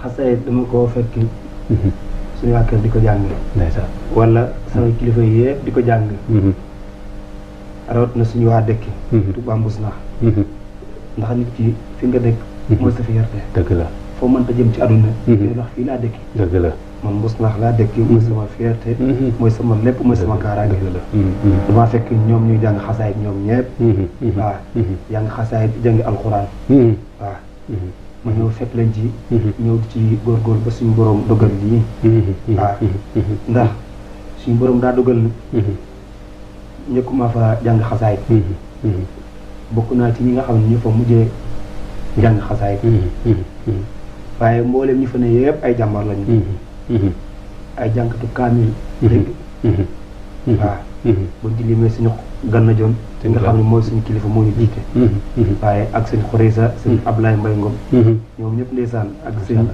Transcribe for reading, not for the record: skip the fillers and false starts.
xasaayit dama koo fekk suñu waa kër di ko jàng ndeysaan wala sama kilifa yëpp di ko jàng rawat na suñu waa dëkk Touba Mbousnakh ndax nit ki fi nga dëkk mooy sa fierté dëgg la foo mënta jëm ci àdduna yooyu ndax fii laa dëkk dëgg la man Mbousnakh laa dëkk mooy sama fierté mooy sama lépp mooy sama kaaraange dëgg la damaa fekk ñoom ñuy jàng xasaayit ñoom ñëpp waaw jàng xasaayit jàng alxuraan waaw ma ñëw fekk leen ci ñëw ci góorgóor ba suñu borom dogal lii waaw ndax suñu borom daa dogal ñëkkuma fa jàng xasaayit bokk naa ci ñi nga xam ne ñu fa mujjee jàng xasaayit waaye mboolem ñi fa ne yëpp ay jàmbar lañu ay jàngkatu kaamil dégg waaw buñ ci limee suñu Ganna Joon nga xam ne mooy suñu kilifa moo ñu jiite waaye ak seen Xoreysa seen Ablaye Mbay Ngom ñoom ñëpp ndeysaan ak seen